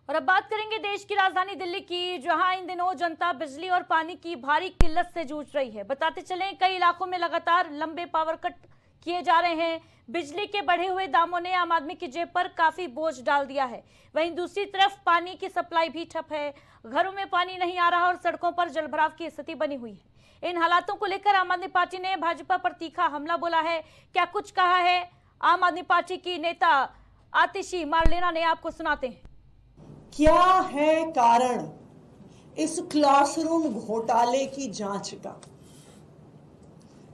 और अब बात करेंगे देश की राजधानी दिल्ली की, जहां इन दिनों जनता बिजली और पानी की भारी किल्लत से जूझ रही है। बताते चलें, कई इलाकों में लगातार लंबे पावर कट किए जा रहे हैं। बिजली के बढ़े हुए दामों ने आम आदमी की जेब पर काफी बोझ डाल दिया है। वहीं दूसरी तरफ पानी की सप्लाई भी ठप है। घरों में पानी नहीं आ रहा और सड़कों पर जलभराव की स्थिति बनी हुई है। इन हालातों को लेकर आम आदमी पार्टी ने भाजपा पर तीखा हमला बोला है। क्या कुछ कहा है आम आदमी पार्टी की नेता आतिशी मारलेना ने, आपको सुनाते हैं। क्या है कारण इस क्लासरूम घोटाले की जांच का?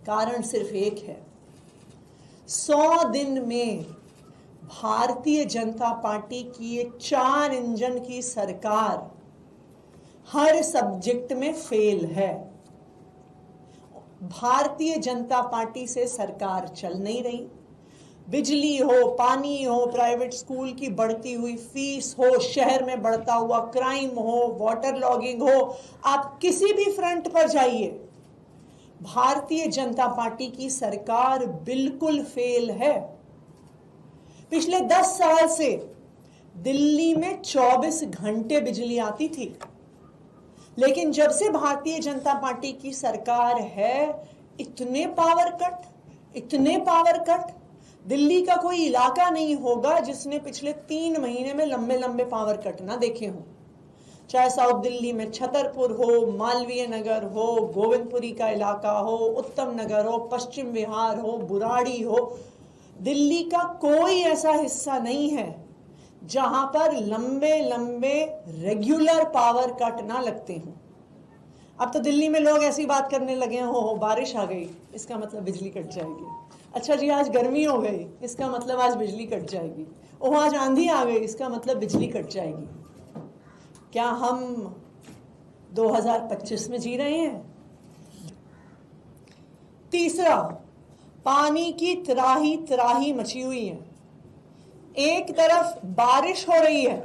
कारण सिर्फ एक है। 100 दिन में भारतीय जनता पार्टी की एक 4 इंजन की सरकार हर सब्जेक्ट में फेल है। भारतीय जनता पार्टी से सरकार चल नहीं रही। बिजली हो, पानी हो, प्राइवेट स्कूल की बढ़ती हुई फीस हो, शहर में बढ़ता हुआ क्राइम हो, वाटर लॉगिंग हो, आप किसी भी फ्रंट पर जाइए, भारतीय जनता पार्टी की सरकार बिल्कुल फेल है। पिछले 10 साल से दिल्ली में 24 घंटे बिजली आती थी, लेकिन जब से भारतीय जनता पार्टी की सरकार है, इतने पावर कट, दिल्ली का कोई इलाका नहीं होगा जिसने पिछले 3 महीने में लंबे लंबे पावर कट ना देखे हों। चाहे साउथ दिल्ली में छतरपुर हो, मालवीय नगर हो, गोविंदपुरी का इलाका हो, उत्तम नगर हो, पश्चिम विहार हो, बुराड़ी हो, दिल्ली का कोई ऐसा हिस्सा नहीं है जहां पर लंबे लंबे रेगुलर पावर कट ना लगते हों। अब तो दिल्ली में लोग ऐसी बात करने लगे हैं, हो बारिश आ गई इसका मतलब बिजली कट जाएगी। अच्छा जी, आज गर्मी हो गई इसका मतलब आज बिजली कट जाएगी। ओह, आज आंधी आ गई इसका मतलब बिजली कट जाएगी। क्या हम 2025 में जी रहे हैं? तीसरा, पानी की त्राही त्राही मची हुई है। एक तरफ बारिश हो रही है,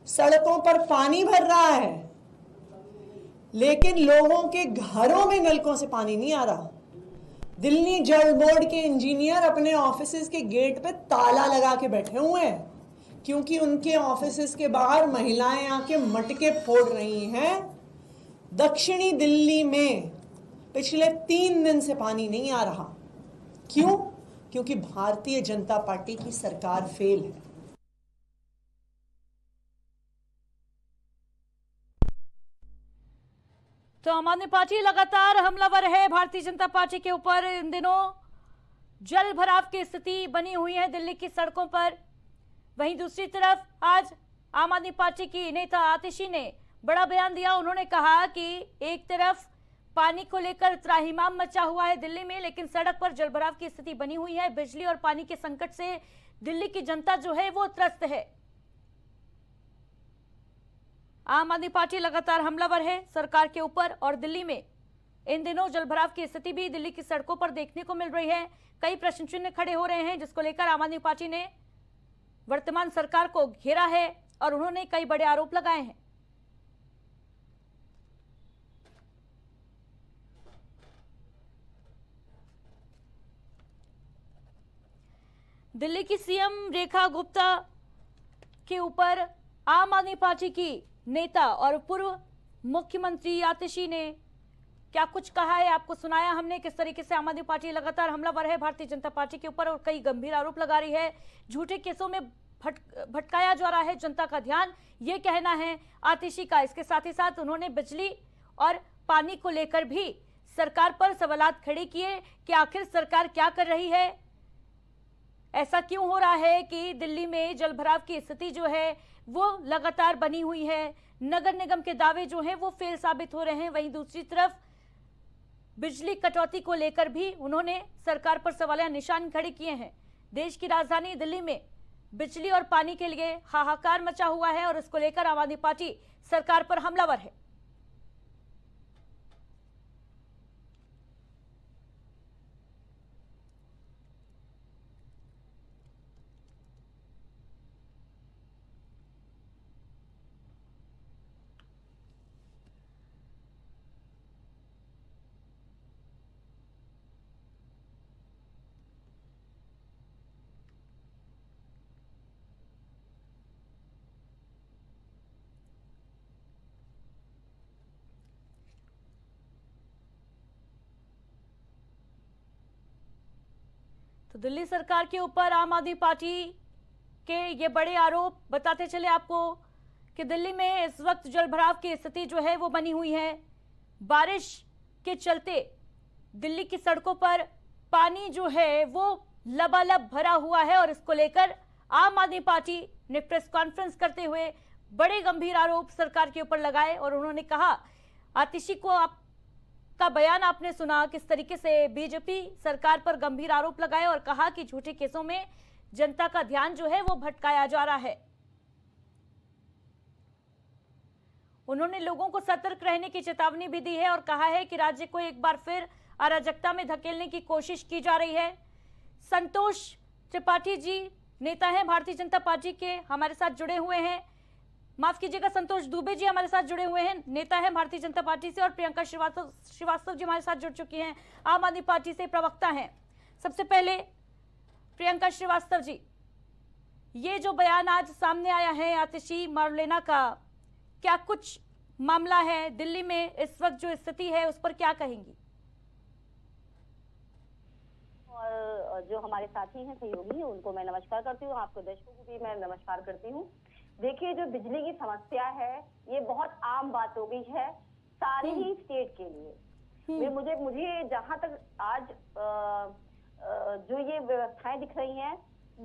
सड़कों पर पानी भर रहा है, लेकिन लोगों के घरों में नलकों से पानी नहीं आ रहा। दिल्ली जल बोर्ड के इंजीनियर अपने ऑफिस के गेट पे ताला लगा के बैठे हुए हैं, क्योंकि उनके ऑफिस के बाहर महिलाएं आके मटके फोड़ रही हैं। दक्षिणी दिल्ली में पिछले 3 दिन से पानी नहीं आ रहा। क्यों? क्योंकि भारतीय जनता पार्टी की सरकार फेल है। तो आम आदमी पार्टी लगातार हमलावर है भारतीय जनता पार्टी के ऊपर। इन दिनों जल भराव की स्थिति बनी हुई है दिल्ली की सड़कों पर। वहीं दूसरी तरफ आज आम आदमी पार्टी की नेता आतिशी ने बड़ा बयान दिया। उन्होंने कहा कि एक तरफ पानी को लेकर त्राहिमाम मचा हुआ है दिल्ली में, लेकिन सड़क पर जलभराव की स्थिति बनी हुई है। बिजली और पानी के संकट से दिल्ली की जनता जो है वो त्रस्त है। आम आदमी पार्टी लगातार हमलावर है सरकार के ऊपर और दिल्ली में इन दिनों जलभराव की स्थिति भी दिल्ली की सड़कों पर देखने को मिल रही है। कई प्रश्न चिन्ह खड़े हो रहे हैं, जिसको लेकर आम आदमी पार्टी ने वर्तमान सरकार को घेरा है और उन्होंने कई बड़े आरोप लगाए हैं। दिल्ली की सीएम रेखा गुप्ता के ऊपर आम आदमी पार्टी की नेता और पूर्व मुख्यमंत्री आतिशी ने क्या कुछ कहा है, आपको सुनाया हमने। किस तरीके से आम आदमी पार्टी लगातार हमलावर है भारतीय जनता पार्टी के ऊपर और कई गंभीर आरोप लगा रही है। झूठे केसों में भटकाया जा रहा है जनता का ध्यान, ये कहना है आतिशी का। इसके साथ ही साथ उन्होंने बिजली और पानी को लेकर भी सरकार पर सवालात खड़े किए कि आखिर सरकार क्या कर रही है। ऐसा क्यों हो रहा है कि दिल्ली में जलभराव की स्थिति जो है वो लगातार बनी हुई है। नगर निगम के दावे जो हैं वो फेल साबित हो रहे हैं। वहीं दूसरी तरफ बिजली कटौती को लेकर भी उन्होंने सरकार पर सवालिया निशान खड़े किए हैं। देश की राजधानी दिल्ली में बिजली और पानी के लिए हाहाकार मचा हुआ है और इसको लेकर आम आदमी पार्टी सरकार पर हमलावर है। तो दिल्ली सरकार के ऊपर आम आदमी पार्टी के ये बड़े आरोप बताते चले आपको कि दिल्ली में इस वक्त जलभराव की स्थिति जो है वो बनी हुई है। बारिश के चलते दिल्ली की सड़कों पर पानी जो है वो लबालब भरा हुआ है और इसको लेकर आम आदमी पार्टी ने प्रेस कॉन्फ्रेंस करते हुए बड़े गंभीर आरोप सरकार के ऊपर लगाए और उन्होंने कहा, आतिशी को आपका बयान आपने सुना, किस तरीके से बीजेपी सरकार पर गंभीर आरोप लगाए और कहा कि झूठे केसों में जनता का ध्यान जो है वो भटकाया जा रहा है। उन्होंने लोगों को सतर्क रहने की चेतावनी भी दी है और कहा है कि राज्य को एक बार फिर अराजकता में धकेलने की कोशिश की जा रही है। संतोष त्रिपाठी जी नेता हैं भारतीय जनता पार्टी के, हमारे साथ जुड़े हुए हैं। माफ कीजिएगा, संतोष दुबे जी हमारे साथ जुड़े हुए हैं, नेता है भारतीय जनता पार्टी से, और प्रियंका श्रीवास्तव जी हमारे साथ जुड़ चुकी हैं, आम आदमी पार्टी से प्रवक्ता हैं। सबसे पहले प्रियंका श्रीवास्तव जी, ये जो बयान आज सामने आया है आतिशी मारलेना का, क्या कुछ मामला है दिल्ली में इस वक्त जो स्थिति है उस पर क्या कहेंगी? और जो हमारे साथी हैं सहयोगी, उनको मैं नमस्कार करती हूँ, आपको दर्शकों को भी मैं नमस्कार करती हूँ। देखिए, जो बिजली की समस्या है ये बहुत आम बात हो गई है सारे ही स्टेट के लिए। मुझे जहां तक आज जो ये व्यवस्थाएं दिख रही हैं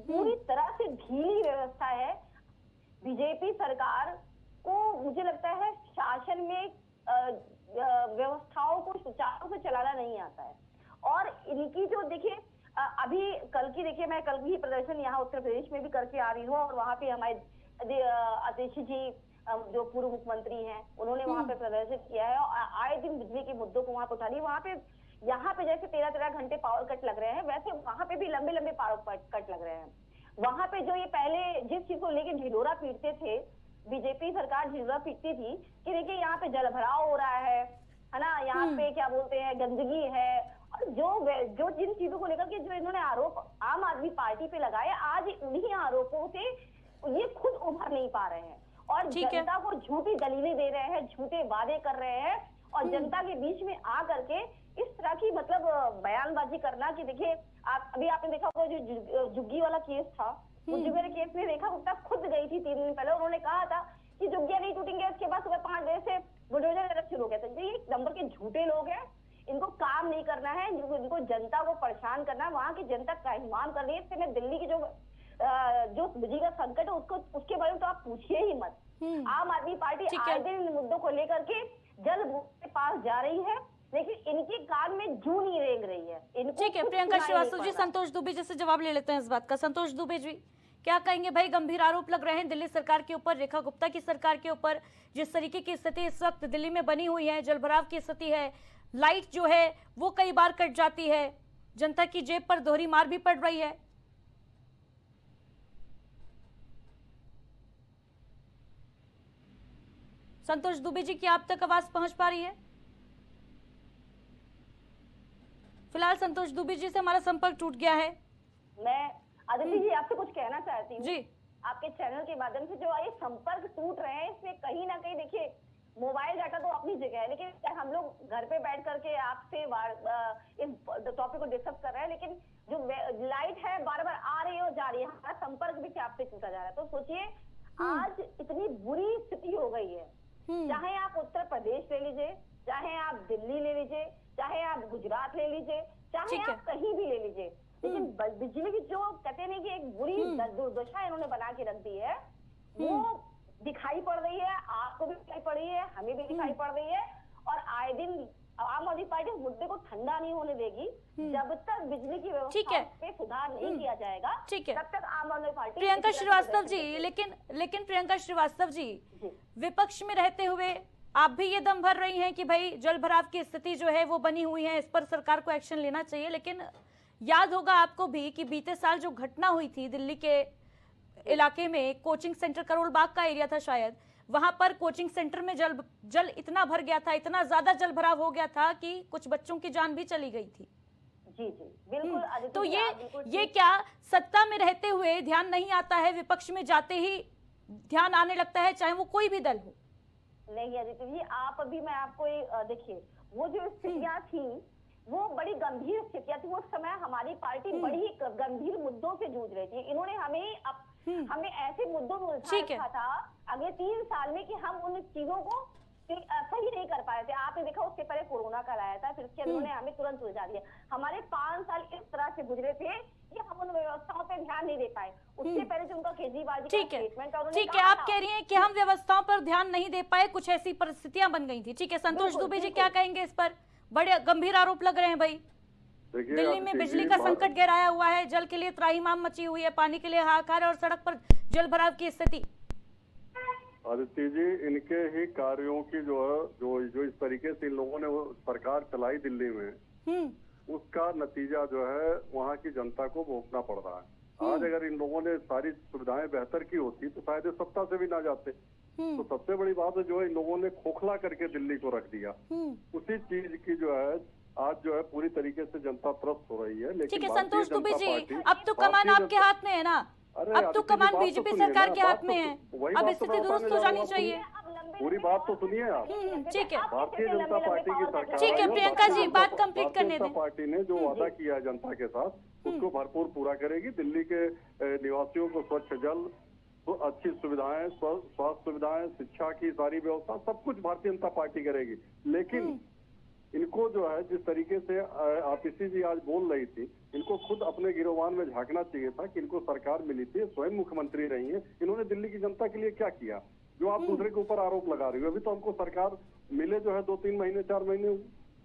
पूरी तरह से ढीली व्यवस्था है। बीजेपी सरकार को मुझे लगता है शासन में व्यवस्थाओं को सुचारू से चलाना नहीं आता है। और इनकी जो देखिए अभी कल की देखिए, मैं कल की प्रदर्शन यहाँ उत्तर प्रदेश में भी करके आ रही हूँ और वहाँ पे हमारे आतिशी जी जो पूर्व मुख्यमंत्री हैं उन्होंने वहाँ पे प्रदर्शन किया है और आए दिन बिजली के मुद्दों को वहाँ पे उठा रही है। वहाँ पे यहाँ पे जैसे 13-13 घंटे पावर कट लग रहे हैं, वैसे वहाँ पे भी लंबे लंबे पावर कट लग रहे हैं। वहाँ पे जो ये पहले जिस चीज को लेकर ढिढोरा पीटते थे, बीजेपी सरकार ढिढोरा पीटती थी कि देखिए यहाँ पे जलभराव हो रहा है ना, यहाँ पे क्या बोलते हैं गंदगी है, और जो जिन चीजों को लेकर के जो इन्होंने आरोप आम आदमी पार्टी पे लगाए, आज उन्हीं आरोपों से ये खुद उभर नहीं पा रहे हैं और जनता को झूठी दलीलें दे रहे हैं, झूठे वादे कर रहे हैं और जनता के बीच में आ करके इस तरह की मतलब बयानबाजी करना कि देखिए अभी आपने देखा होगा जो जुग्गी वाला केस था, उस जुग्गी वाले केस में रेखा गुप्ता खुद गई थी 3 दिन पहले, उन्होंने कहा था कि जुग्गियां नहीं टूटेंगे, उसके बाद सुबह 5 बजे से बुलडोजर शुरू हो गया था। ये एक नंबर के झूठे लोग हैं, इनको काम नहीं करना है, इनको जनता को परेशान करना, वहां की जनता त्राहिमाम कर रही है। इससे मैं दिल्ली की जो बिजली का संकट है उसके बारे में तो आप पूछिए ही मत। आम आदमी पार्टी आए दिन मुद्दों को लेकर के जल के पास जा रही है, लेकिन इनके कान में जू नहीं रेंग रही है। ठीक है प्रियंका श्रीवास्तव जी, संतोष दुबे जी से जवाब ले लेते हैं इस बात का। संतोष दुबे जी, क्या कहेंगे भाई, गंभीर आरोप लग रहे हैं दिल्ली सरकार के ऊपर, रेखा गुप्ता की सरकार के ऊपर, जिस तरीके की स्थिति इस वक्त दिल्ली में बनी हुई है, जलभराव की स्थिति है, लाइट जो है वो कई बार कट जाती है, जनता की जेब पर दोहरी मार भी पड़ रही है। संतोष दुबे जी, क्या आप तक आवाज पहुंच पा रही है? फिलहाल संतोष दुबे जी से हमारा संपर्क टूट गया है। मैं आदित्य जी आपसे कुछ कहना चाहती हूँ जी, आपके चैनल के माध्यम से जो ये संपर्क टूट रहे हैं, इसमें कहीं ना कहीं देखिए मोबाइल डाटा तो अपनी जगह है, लेकिन हम लोग घर पे बैठ करके आपसे इस टॉपिक को डिस्कस कर रहे हैं, लेकिन जो लाइट है बार बार आ रही है और जा रही है, हमारा संपर्क भी आपसे टूटा जा रहा है। तो सोचिए आज इतनी बुरी स्थिति हो गई है, चाहे आप उत्तर प्रदेश ले लीजिए, चाहे आप दिल्ली ले लीजिए, चाहे आप गुजरात ले लीजिए, चाहे आप कहीं भी ले लीजिए, लेकिन बिजली की जो कहते नहीं कि एक बुरी दुर्दशा इन्होंने बना के रख दी है, वो दिखाई पड़ रही है, आपको भी दिखाई पड़ रही है, हमें भी दिखाई पड़ रही है। और आए दिन आम आदमी पार्टी इस मुद्दे को ठंडा नहीं होने देगी, जब तक बिजली की व्यवस्था पे सुधार नहीं किया जाएगा, तब तक आम आदमी पार्टी। प्रियंका श्रीवास्तव जी, लेकिन प्रियंका श्रीवास्तव जी, विपक्ष में रहते हुए आप भी ये दम भर रही हैं कि भाई जल भराव की स्थिति जो है वो बनी हुई है, इस पर सरकार को एक्शन लेना चाहिए, लेकिन याद होगा आपको भी कि बीते साल जो घटना हुई थी दिल्ली के इलाके में, कोचिंग सेंटर करोल बाग का एरिया था शायद, वहां पर कोचिंग सेंटर में जल इतना भर गया था, इतना ज्यादा जल भराव हो गया था कि कुछ बच्चों की जान भी चली गई थी। जी जी बिल्कुल। तो ये क्या सत्ता में रहते हुए ध्यान नहीं आता है, विपक्ष में जाते ही ध्यान आने लगता है, चाहे वो कोई भी दल हो? नहीं आदित्य जी, आप अभी मैं आपको देखिए वो जो स्थितियां थी वो बड़ी गंभीर स्थितियां थी। उस समय हमारी पार्टी बड़ी ही गंभीर मुद्दों से जूझ रही थी। इन्होंने हमें ऐसे मुद्दों में उलझा रखा था अगले 3 साल में कि हम उन चीजों को सही नहीं कर पाए थे। आपने देखा उससे पहले कोरोना काल आया था, फिर उसके उन्होंने हमें तुरंत उलझा दिया। हमारे 5 साल इस तरह से गुजरे थे कि हम उन व्यवस्थाओं पे ध्यान नहीं दे पाए। उससे पहले जो उनका केजरीवाल जी का स्टेटमेंट था, ठीक है, आप कह रही हैं कि हम व्यवस्थाओं पर ध्यान नहीं दे पाए, कुछ ऐसी परिस्थितियां बन गई थी। ठीक है, संतोष दुबे जी क्या कहेंगे इस पर? बड़े गंभीर आरोप लग रहे हैं भाई। दिल्ली में बिजली का संकट गहराया हुआ है, जल के लिए त्राहिमाम मची हुई है, पानी के लिए हाहाकार और सड़क पर जल भराव की स्थिति। आदित्य जी, इनके ही कार्यों की जो इस तरीके से इन लोगों ने वो सरकार चलाई दिल्ली में, उसका नतीजा जो है वहाँ की जनता को भोगना पड़ रहा है। आज अगर इन लोगों ने सारी सुविधाएं बेहतर की होती तो शायद सत्ता से भी ना जाते। तो सबसे बड़ी बात है जो इन लोगों ने खोखला करके दिल्ली को रख दिया, उसी चीज की जो है आज जो है पूरी तरीके से जनता त्रस्त हो रही है। लेकिन ठीक है संतोष दुबे जी, अब तो कमान आपके हाथ में है ना, अब तो कमान बीजेपी सरकार के हाथ में है, अब स्थिति दुरुस्त हो जानी चाहिए। पूरी बात तो सुनिए आप। ठीक है, भारतीय जनता पार्टी की सरकार, ठीक है प्रियंका जी बात कंप्लीट करने दें। पार्टी ने जो वादा किया है जनता के साथ उसको भरपूर पूरा करेगी। दिल्ली के निवासियों को स्वच्छ जल, तो अच्छी सुविधाएं, स्वास्थ्य सुविधाएं, शिक्षा की सारी व्यवस्था, सब कुछ भारतीय जनता पार्टी करेगी। लेकिन इनको जो है जिस तरीके से आतिशी जी आज बोल रही थी, इनको खुद अपने गिरोबान में झांकना चाहिए था कि इनको सरकार मिली थी, स्वयं मुख्यमंत्री रही है, इन्होंने दिल्ली की जनता के लिए क्या किया जो आप दूसरे के ऊपर आरोप लगा रही हो। अभी तो हमको सरकार मिले जो है 2-3 महीने 4 महीने।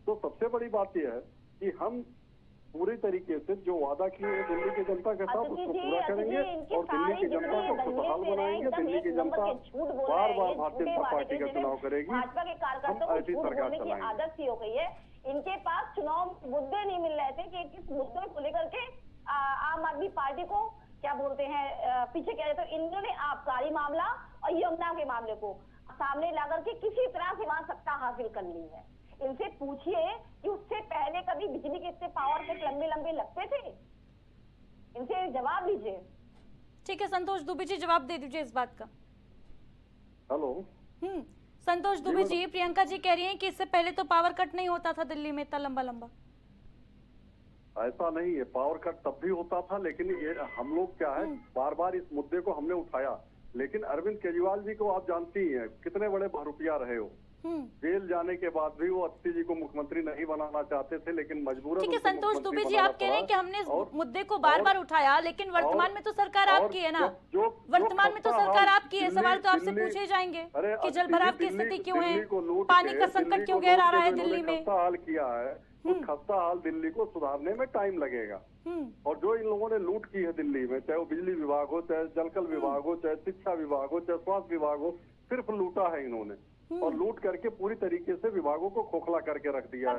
तो सबसे बड़ी बात यह है कि हम पूरी तरीके से जो वादा किए हैं दिल्ली की जनता के साथ उसको पूरा करेंगे और दिल्ली की जनता को खुशहाल बनाएंगे। दिल्ली की जनता बार बार भारतीय जनता पार्टी का चुनाव करेगी, भाजपा के कार्यकर्ताओं को ऐसी झूठ सरकार बोलने की चलाएंगे। आदत सी हो गई है। इनके पास चुनाव मुद्दे नहीं मिल रहे थे कि किस मुद्दे को लेकर के आम आदमी पार्टी को क्या बोलते हैं पीछे किया जाए। तो इन्होंने आबकारी मामला और यमुना के मामले को सामने ला करके किसी तरह से वहां सत्ता हासिल कर ली है। इनसे पूछिए कि उससे पहले कभी बिजली के इतने पावर कट लंबे लंबे लगते थे, इनसे जवाब दीजिए। ठीक है संतोष दुबे जी जवाब दे दीजिए इस बात का। हेलो संतोष दुबे जी, प्रियंका जी कह रही हैं कि इससे पहले तो पावर कट नहीं होता था दिल्ली में इतना लंबा लंबा। ऐसा नहीं है, पावर कट तब भी होता था, लेकिन ये हम लोग क्या है बार बार इस मुद्दे को हमने उठाया। लेकिन अरविंद केजरीवाल जी को आप जानती ही हैं कितने बड़े भरुपिया रहे हो। जेल जाने के बाद भी वो आतिशी जी को मुख्यमंत्री नहीं बनाना चाहते थे, लेकिन मजबूरन। ठीक है संतोष दुबे जी, आप कह रहे हैं कि हमने इस मुद्दे को बार बार उठाया, लेकिन वर्तमान में तो सरकार आपकी है ना, वर्तमान में तो सरकार आपकी है। सवाल तो आपसे पूछे जाएंगे कि जल भराव की स्थिति क्यों है, पानी का संकट क्यों गहरा रहा है दिल्ली में। खस्ता हाल किया है, उस खस्ता हाल दिल्ली को सुधारने में टाइम लगेगा। और जो इन लोगों ने लूट की है दिल्ली में, चाहे वो बिजली विभाग हो, चाहे जलकल विभाग हो, चाहे शिक्षा विभाग हो, चाहे स्वास्थ्य विभाग हो, सिर्फ लूटा है इन्होंने और लूट करके पूरी तरीके से विभागों को खोखला करके रख दिया है।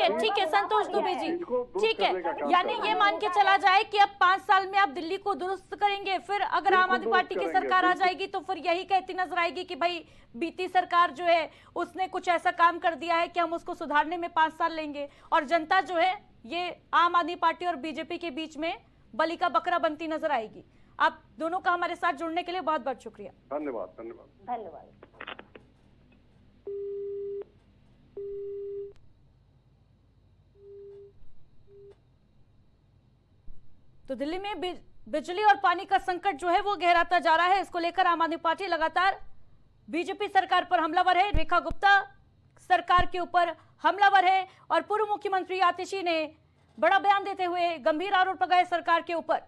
ठीक है संतोष दुबे जी, ठीक है, यानी ये मान के चला जाए कि अब 5 साल में आप दिल्ली को दुरुस्त करेंगे, फिर अगर आम आदमी पार्टी की सरकार आ जाएगी तो फिर यही कहती नजर आएगी कि भाई बीती सरकार जो है उसने कुछ ऐसा काम कर दिया है कि हम उसको सुधारने में 5 साल लेंगे, और जनता जो है ये आम आदमी पार्टी और बीजेपी के बीच में बलि का बकरा बनती नजर आएगी। आप दोनों का हमारे साथ जुड़ने के लिए बहुत बहुत शुक्रिया। धन्यवाद धन्यवाद धन्यवाद। तो दिल्ली में बिजली और पानी का संकट जो है वो गहराता जा रहा है। इसको लेकर आम आदमी पार्टी लगातार बीजेपी सरकार पर हमलावर है, रेखा गुप्ता सरकार के ऊपर हमलावर है और पूर्व मुख्यमंत्री आतिशी ने बड़ा बयान देते हुए गंभीर आरोप लगाए सरकार के ऊपर।